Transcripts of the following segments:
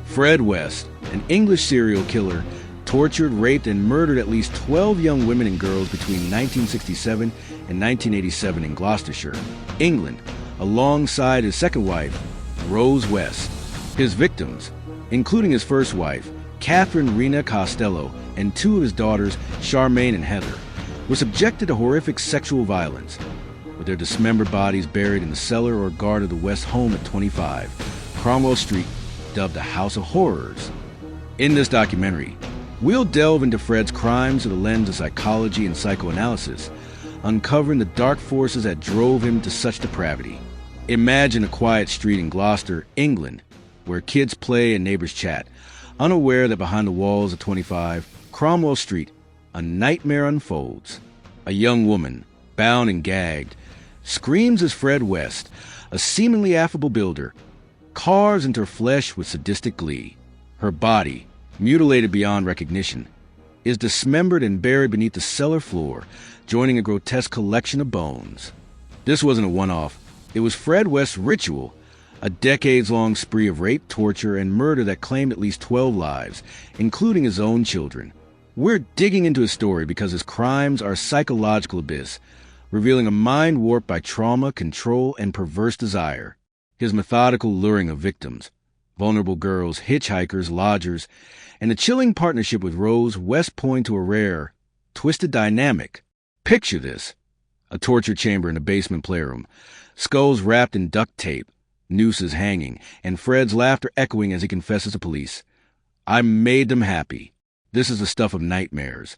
Fred West, an English serial killer, tortured, raped, and murdered at least 12 young women and girls between 1967 and 1987 in Gloucestershire, England, alongside his second wife, Rose West. His victims, including his first wife, Catherine Rena Costello, and two of his daughters, Charmaine and Heather, were subjected to horrific sexual violence, with their dismembered bodies buried in the cellar or garden of the West home at 25, Cromwell Street, dubbed the House of Horrors. In this documentary, we'll delve into Fred's crimes through the lens of psychology and psychoanalysis, uncovering the dark forces that drove him to such depravity. Imagine a quiet street in Gloucester, England, where kids play and neighbors chat, unaware that behind the walls of 25, Cromwell Street, a nightmare unfolds. A young woman, bound and gagged, screams as Fred West, a seemingly affable builder, carves into her flesh with sadistic glee. Her body, mutilated beyond recognition, is dismembered and buried beneath the cellar floor, joining a grotesque collection of bones. This wasn't a one-off. It was Fred West's ritual, a decades-long spree of rape, torture, and murder that claimed at least 12 lives, including his own children. We're digging into his story because his crimes are a psychological abyss, revealing a mind warped by trauma, control, and perverse desire. His methodical luring of victims, vulnerable girls, hitchhikers, lodgers, and the chilling partnership with Rose West point to a rare, twisted dynamic. Picture this: a torture chamber in a basement playroom, skulls wrapped in duct tape, nooses hanging, and Fred's laughter echoing as he confesses to police. I made them happy. This is the stuff of nightmares,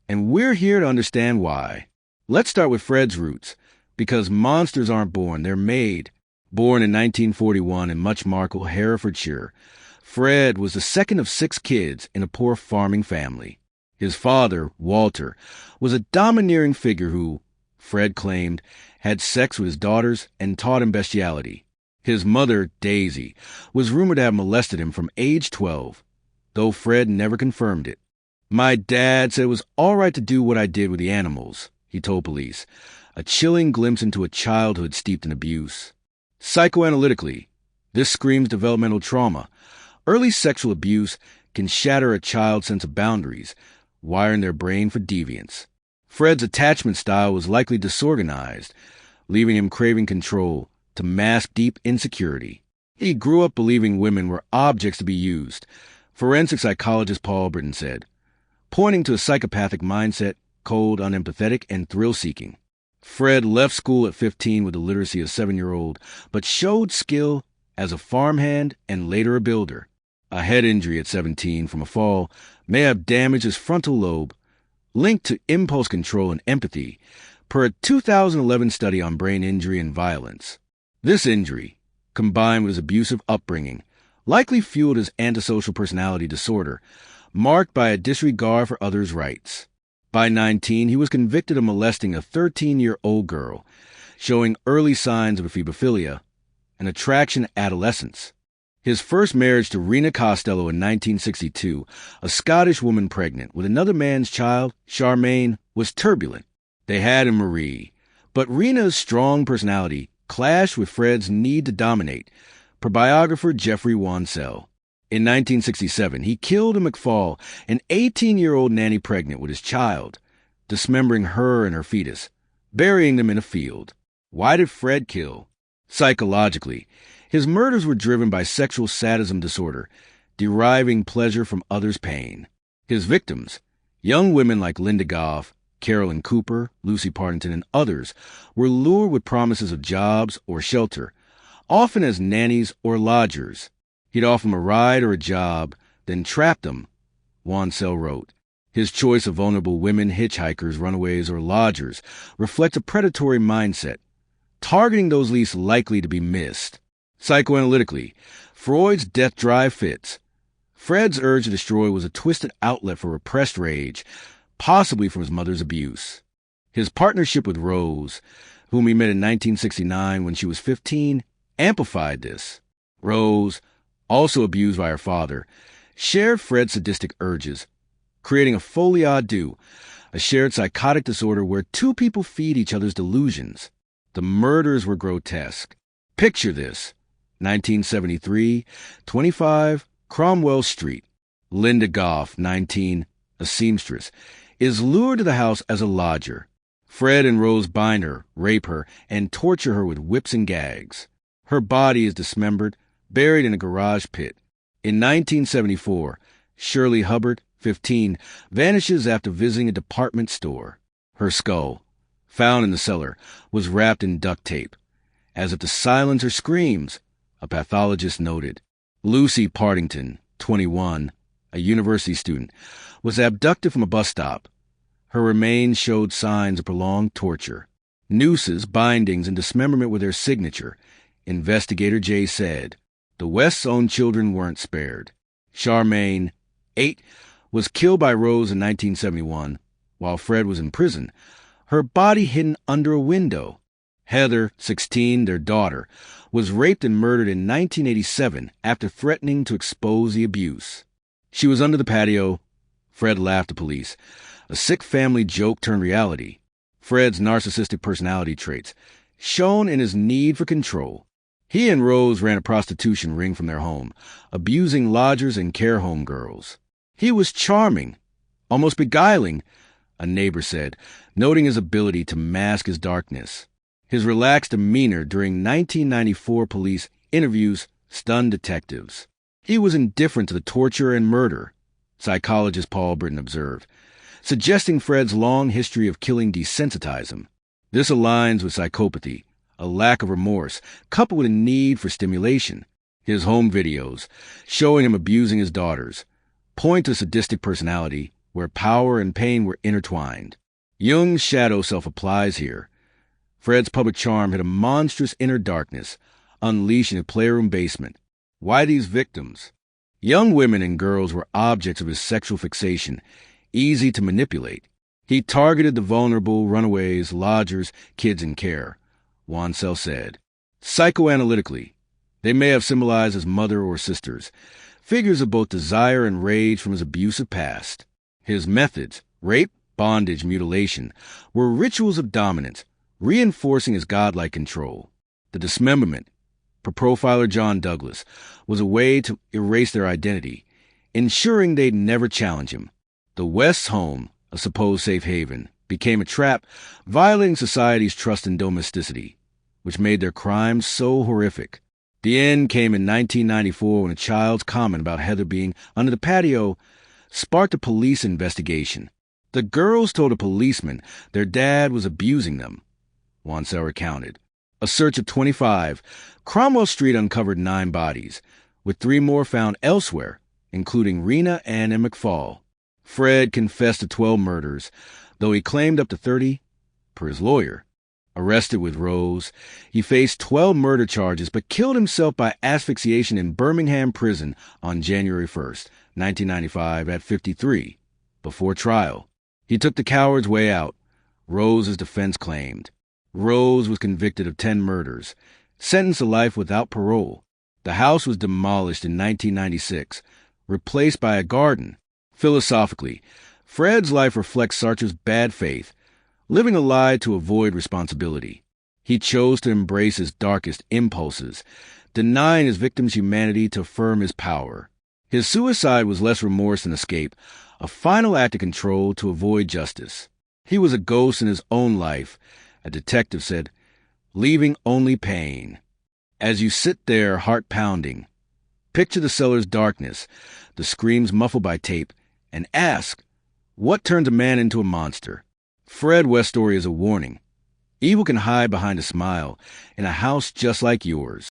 and we're here to understand why. Let's start with Fred's roots, because monsters aren't born, they're made. Born in 1941 in Muchmarkle, Herefordshire, Fred was the second of 6 kids in a poor farming family. His father, Walter, was a domineering figure who, Fred claimed, had sex with his daughters and taught him bestiality. His mother, Daisy, was rumored to have molested him from age 12, though Fred never confirmed it. My dad said it was all right to do what I did with the animals, he told police, a chilling glimpse into a childhood steeped in abuse. Psychoanalytically, this screams developmental trauma. Early sexual abuse can shatter a child's sense of boundaries, wiring their brain for deviance. Fred's attachment style was likely disorganized, leaving him craving control to mask deep insecurity. He grew up believing women were objects to be used, forensic psychologist Paul Britton said, pointing to a psychopathic mindset, cold, unempathetic, and thrill-seeking. Fred left school at 15 with the literacy of a 7-year-old, but showed skill as a farmhand and later a builder. A head injury at 17 from a fall may have damaged his frontal lobe, linked to impulse control and empathy, per a 2011 study on brain injury and violence. This injury, combined with his abusive upbringing, likely fueled his antisocial personality disorder, marked by a disregard for others' rights. By 19, he was convicted of molesting a 13-year-old girl, showing early signs of ephebophilia, an attraction at adolescence. His first marriage to Rena Costello in 1962, a Scottish woman pregnant with another man's child, Charmaine, was turbulent. They had a Marie, but Rena's strong personality clashed with Fred's need to dominate, per biographer Jeffrey Wansell. In 1967, he killed a McFall, an 18-year-old nanny pregnant with his child, dismembering her and her fetus, burying them in a field. Why did Fred kill? Psychologically, his murders were driven by sexual sadism disorder, deriving pleasure from others' pain. His victims, young women like Linda Goff, Carolyn Cooper, Lucy Partington, and others, were lured with promises of jobs or shelter, often as nannies or lodgers. He'd offer them a ride or a job, then trap them, Wansell wrote. His choice of vulnerable women, hitchhikers, runaways, or lodgers reflects a predatory mindset, targeting those least likely to be missed. Psychoanalytically, Freud's death drive fits. Fred's urge to destroy was a twisted outlet for repressed rage, possibly from his mother's abuse. His partnership with Rose, whom he met in 1969 when she was 15, amplified this. Rose, also abused by her father, shared Fred's sadistic urges, creating a folie à deux, a shared psychotic disorder where two people feed each other's delusions. The murders were grotesque. Picture this: 1973, 25, Cromwell Street. Linda Goff, 19, a seamstress, is lured to the house as a lodger. Fred and Rose bind her, rape her, and torture her with whips and gags. Her body is dismembered, buried in a garage pit. In 1974, Shirley Hubbard, 15, vanishes after visiting a department store. Her skull, found in the cellar, was wrapped in duct tape, as if to silence her screams, a pathologist noted. Lucy Partington, 21, a university student, was abducted from a bus stop. Her remains showed signs of prolonged torture. Nooses, bindings, and dismemberment were their signature. Investigator Jay said. The West's own children weren't spared. Charmaine, 8, was killed by Rose in 1971, while Fred was in prison, her body hidden under a window. Heather, 16, their daughter, was raped and murdered in 1987 after threatening to expose the abuse. She was under the patio. Fred laughed at police. A sick family joke turned reality. Fred's narcissistic personality traits, shown in his need for control. He and Rose ran a prostitution ring from their home, abusing lodgers and care home girls. He was charming, almost beguiling, a neighbor said, noting his ability to mask his darkness. His relaxed demeanor during 1994 police interviews stunned detectives. He was indifferent to the torture and murder, psychologist Paul Britton observed, suggesting Fred's long history of killing desensitized him. This aligns with psychopathy, a lack of remorse, coupled with a need for stimulation. His home videos, showing him abusing his daughters, point to a sadistic personality where power and pain were intertwined. Jung's shadow self applies here. Fred's public charm hid a monstrous inner darkness, unleashed in a playroom basement. Why these victims? Young women and girls were objects of his sexual fixation, easy to manipulate. He targeted the vulnerable, runaways, lodgers, kids in care, Wansell said. Psychoanalytically, they may have symbolized as mother or sisters, figures of both desire and rage from his abusive past. His methods, rape, bondage, mutilation, were rituals of dominance, reinforcing his godlike control. The dismemberment, per profiler John Douglas, was a way to erase their identity, ensuring they'd never challenge him. The West's home, a supposed safe haven, became a trap, violating society's trust in domesticity, which made their crimes so horrific. The end came in 1994 when a child's comment about Heather being under the patio sparked a police investigation. The girls told a policeman their dad was abusing them, Wansell recounted. A search of 25, Cromwell Street uncovered 9 bodies, with 3 more found elsewhere, including Rena Ann and McFall. Fred confessed to 12 murders, though he claimed up to 30, per his lawyer. Arrested with Rose, he faced 12 murder charges but killed himself by asphyxiation in Birmingham prison on January 1st, 1995 at 53, before trial. He took the coward's way out, Rose's defense claimed. Rose was convicted of 10 murders, sentenced to life without parole. The house was demolished in 1996, replaced by a garden. Philosophically, Fred's life reflects Sartre's bad faith, living a lie to avoid responsibility. He chose to embrace his darkest impulses, denying his victims humanity to affirm his power. His suicide was less remorse than escape, a final act of control to avoid justice. He was a ghost in his own life, a detective said, leaving only pain. As you sit there, heart pounding, picture the cellar's darkness, the screams muffled by tape, and ask, what turns a man into a monster? Fred West's story is a warning. Evil can hide behind a smile in a house just like yours.